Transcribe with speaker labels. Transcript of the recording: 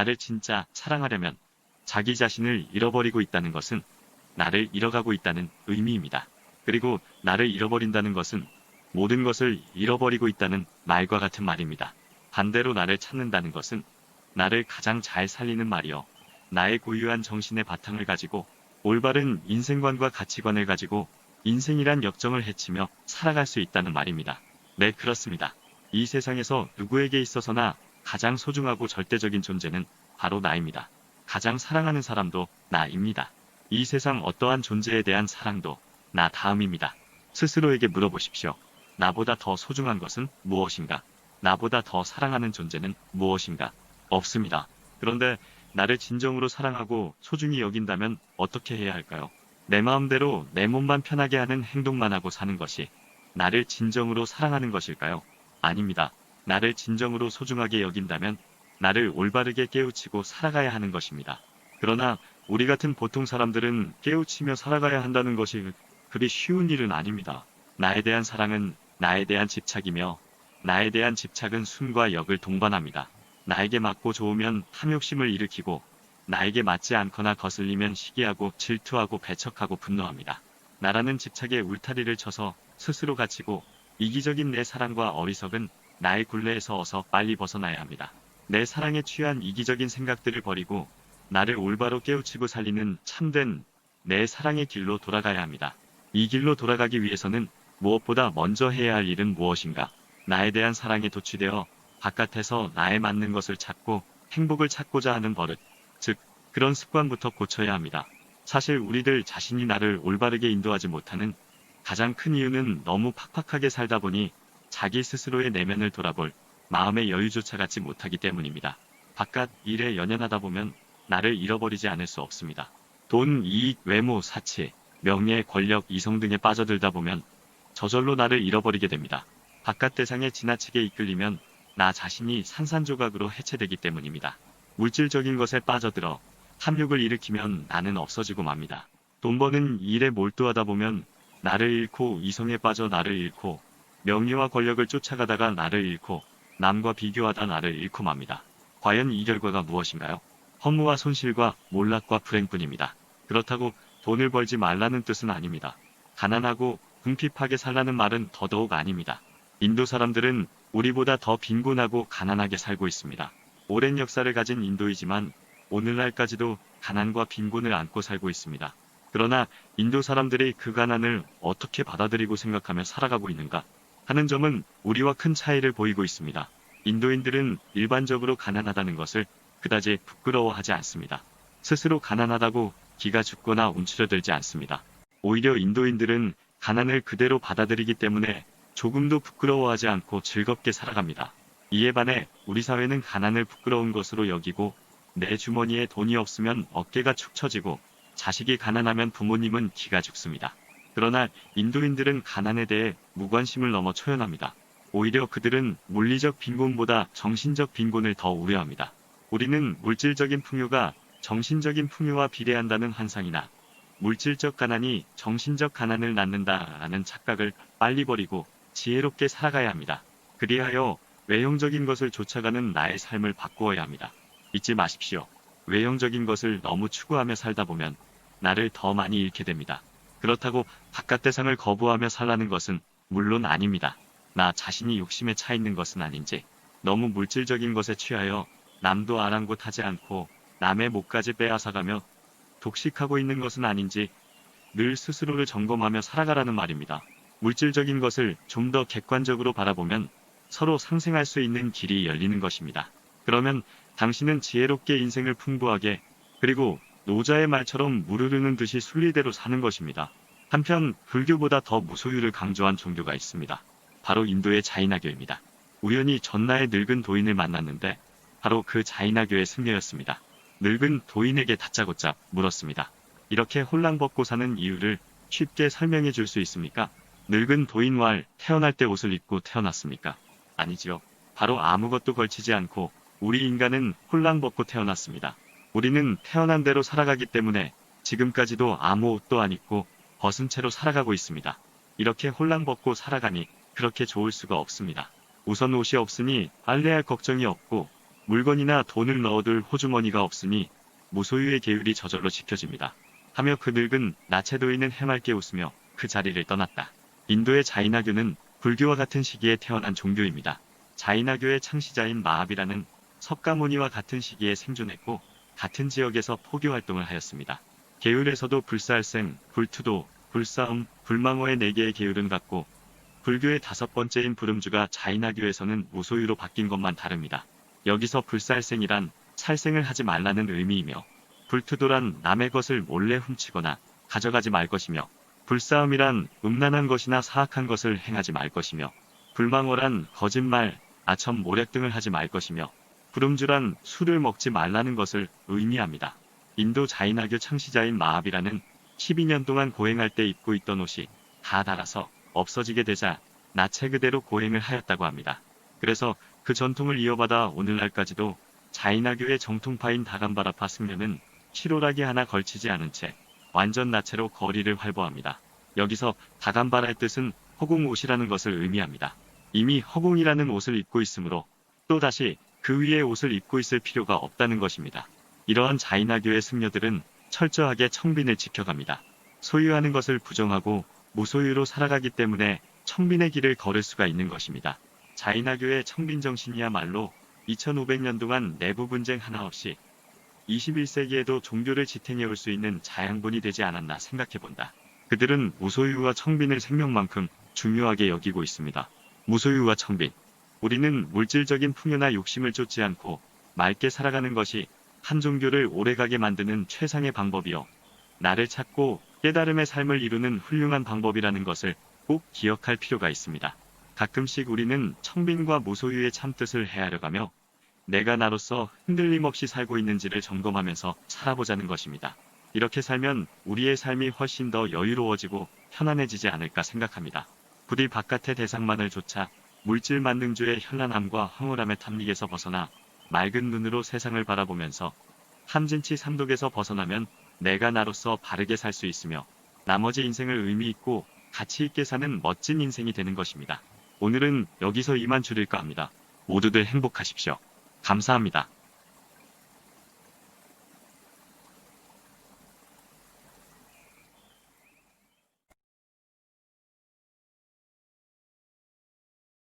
Speaker 1: 나를 진짜 사랑하려면 자기 자신을 잃어버리고 있다는 것은 나를 잃어가고 있다는 의미입니다. 그리고 나를 잃어버린다는 것은 모든 것을 잃어버리고 있다는 말과 같은 말입니다. 반대로 나를 찾는다는 것은 나를 가장 잘 살리는 말이요. 나의 고유한 정신의 바탕을 가지고 올바른 인생관과 가치관을 가지고 인생이란 역정을 헤치며 살아갈 수 있다는 말입니다. 네, 그렇습니다. 이 세상에서 누구에게 있어서나 가장 소중하고 절대적인 존재는 바로 나입니다. 가장 사랑하는 사람도 나입니다. 이 세상 어떠한 존재에 대한 사랑도 나 다음입니다. 스스로에게 물어보십시오. 나보다 더 소중한 것은 무엇인가? 나보다 더 사랑하는 존재는 무엇인가? 없습니다. 그런데 나를 진정으로 사랑하고 소중히 여긴다면 어떻게 해야 할까요? 내 마음대로 내 몸만 편하게 하는 행동만 하고 사는 것이 나를 진정으로 사랑하는 것일까요? 아닙니다. 나를 진정으로 소중하게 여긴다면 나를 올바르게 깨우치고 살아가야 하는 것입니다. 그러나 우리 같은 보통 사람들은 깨우치며 살아가야 한다는 것이 그리 쉬운 일은 아닙니다. 나에 대한 사랑은 나에 대한 집착이며 나에 대한 집착은 순과 역을 동반합니다. 나에게 맞고 좋으면 탐욕심을 일으키고 나에게 맞지 않거나 거슬리면 시기하고 질투하고 배척하고 분노합니다. 나라는 집착에 울타리를 쳐서 스스로 갇히고 이기적인 내 사랑과 어리석은 나의 굴레에서 어서 빨리 벗어나야 합니다. 내 사랑에 취한 이기적인 생각들을 버리고 나를 올바로 깨우치고 살리는 참된 내 사랑의 길로 돌아가야 합니다. 이 길로 돌아가기 위해서는 무엇보다 먼저 해야 할 일은 무엇인가? 나에 대한 사랑에 도취되어 바깥에서 나에 맞는 것을 찾고 행복을 찾고자 하는 버릇, 즉 그런 습관부터 고쳐야 합니다. 사실 우리들 자신이 나를 올바르게 인도하지 못하는 가장 큰 이유는 너무 팍팍하게 살다 보니 자기 스스로의 내면을 돌아볼 마음의 여유조차 갖지 못하기 때문입니다. 바깥 일에 연연하다 보면 나를 잃어버리지 않을 수 없습니다. 돈, 이익, 외모, 사치, 명예, 권력, 이성 등에 빠져들다 보면 저절로 나를 잃어버리게 됩니다. 바깥 대상에 지나치게 이끌리면 나 자신이 산산조각으로 해체되기 때문입니다. 물질적인 것에 빠져들어 탐욕을 일으키면 나는 없어지고 맙니다. 돈 버는 일에 몰두하다 보면 나를 잃고 이성에 빠져 나를 잃고 명예와 권력을 쫓아가다가 나를 잃고 남과 비교하다 나를 잃고 맙니다. 과연 이 결과가 무엇인가요? 허무와 손실과 몰락과 불행뿐입니다. 그렇다고 돈을 벌지 말라는 뜻은 아닙니다. 가난하고 궁핍하게 살라는 말은 더더욱 아닙니다. 인도 사람들은 우리보다 더 빈곤하고 가난하게 살고 있습니다. 오랜 역사를 가진 인도이지만 오늘날까지도 가난과 빈곤을 안고 살고 있습니다. 그러나 인도 사람들이 그 가난을 어떻게 받아들이고 생각하며 살아가고 있는가 하는 점은 우리와 큰 차이를 보이고 있습니다. 인도인들은 일반적으로 가난하다는 것을 그다지 부끄러워하지 않습니다. 스스로 가난하다고 기가 죽거나 움츠러들지 않습니다. 오히려 인도인들은 가난을 그대로 받아들이기 때문에 조금도 부끄러워하지 않고 즐겁게 살아갑니다. 이에 반해 우리 사회는 가난을 부끄러운 것으로 여기고 내 주머니에 돈이 없으면 어깨가 축 처지고 자식이 가난하면 부모님은 기가 죽습니다. 그러나 인도인들은 가난에 대해 무관심을 넘어 초연합니다. 오히려 그들은 물리적 빈곤보다 정신적 빈곤을 더 우려합니다. 우리는 물질적인 풍요가 정신적인 풍요와 비례한다는 환상이나 물질적 가난이 정신적 가난을 낳는다라는 착각을 빨리 버리고 지혜롭게 살아가야 합니다. 그리하여 외형적인 것을 쫓아가는 나의 삶을 바꾸어야 합니다. 잊지 마십시오. 외형적인 것을 너무 추구하며 살다 보면 나를 더 많이 잃게 됩니다. 그렇다고 바깥 대상을 거부하며 살라는 것은 물론 아닙니다. 나 자신이 욕심에 차 있는 것은 아닌지, 너무 물질적인 것에 취하여 남도 아랑곳하지 않고 남의 목까지 빼앗아가며 독식하고 있는 것은 아닌지 늘 스스로를 점검하며 살아가라는 말입니다. 물질적인 것을 좀 더 객관적으로 바라보면 서로 상생할 수 있는 길이 열리는 것입니다. 그러면 당신은 지혜롭게 인생을 풍부하게 그리고 노자의 말처럼 물 흐르는 듯이 순리대로 사는 것입니다. 한편 불교보다 더 무소유를 강조한 종교가 있습니다. 바로 인도의 자이나교입니다. 우연히 전나의 늙은 도인을 만났는데 바로 그 자이나교의 승려였습니다. 늙은 도인에게 다짜고짜 물었습니다. 이렇게 홀랑벗고 사는 이유를 쉽게 설명해 줄 수 있습니까? 늙은 도인왈 태어날 때 옷을 입고 태어났습니까? 아니지요. 바로 아무것도 걸치지 않고 우리 인간은 홀랑벗고 태어났습니다. 우리는 태어난 대로 살아가기 때문에 지금까지도 아무 옷도 안 입고 벗은 채로 살아가고 있습니다. 이렇게 홀랑벗고 살아가니 그렇게 좋을 수가 없습니다. 우선 옷이 없으니 빨래할 걱정이 없고 물건이나 돈을 넣어둘 호주머니가 없으니 무소유의 계율이 저절로 지켜집니다. 하며 그 늙은 나체도인은 해맑게 웃으며 그 자리를 떠났다. 인도의 자이나교는 불교와 같은 시기에 태어난 종교입니다. 자이나교의 창시자인 마하비라는 석가모니와 같은 시기에 생존했고 같은 지역에서 포교 활동을 하였습니다. 계율에서도 불살생, 불투도, 불싸움, 불망호의 4개의 계율은 같고 불교의 5번째인 불음주가 자이나교에서는 무소유로 바뀐 것만 다릅니다. 여기서 불살생이란 살생을 하지 말라는 의미이며 불투도란 남의 것을 몰래 훔치거나 가져가지 말 것이며 불싸움이란 음란한 것이나 사악한 것을 행하지 말 것이며 불망호란 거짓말, 아첨, 모략 등을 하지 말 것이며 불음주란 술을 먹지 말라는 것을 의미합니다. 인도 자이나교 창시자인 마하비라는 12년 동안 고행할 때 입고 있던 옷이 다 닳아서 없어지게 되자 나체 그대로 고행을 하였다고 합니다. 그래서 그 전통을 이어받아 오늘날까지도 자이나교의 정통파인 다간바라파 승려는 치로락이 하나 걸치지 않은 채 완전 나체로 거리를 활보합니다. 여기서 다간바라의 뜻은 허공 옷이라는 것을 의미합니다. 이미 허공이라는 옷을 입고 있으므로 또다시 그 위에 옷을 입고 있을 필요가 없다는 것입니다. 이러한 자이나교의 승려들은 철저하게 청빈을 지켜갑니다. 소유하는 것을 부정하고 무소유로 살아가기 때문에 청빈의 길을 걸을 수가 있는 것입니다. 자이나교의 청빈 정신이야말로 2500년 동안 내부 분쟁 하나 없이 21세기에도 종교를 지탱해올 수 있는 자양분이 되지 않았나 생각해본다. 그들은 무소유와 청빈을 생명만큼 중요하게 여기고 있습니다. 무소유와 청빈. 우리는 물질적인 풍요나 욕심을 쫓지 않고 맑게 살아가는 것이 한 종교를 오래가게 만드는 최상의 방법이요. 나를 찾고 깨달음의 삶을 이루는 훌륭한 방법이라는 것을 꼭 기억할 필요가 있습니다. 가끔씩 우리는 청빈과 무소유의 참뜻을 헤아려가며 내가 나로서 흔들림 없이 살고 있는지를 점검하면서 살아보자는 것입니다. 이렇게 살면 우리의 삶이 훨씬 더 여유로워지고 편안해지지 않을까 생각합니다. 부디 바깥의 대상만을 좇아 물질 만능주의 현란함과 황홀함의 탐닉에서 벗어나 맑은 눈으로 세상을 바라보면서 함진치 삼독에서 벗어나면 내가 나로서 바르게 살 수 있으며 나머지 인생을 의미 있고 가치 있게 사는 멋진 인생이 되는 것입니다. 오늘은 여기서 이만 줄일까 합니다. 모두들 행복하십시오. 감사합니다.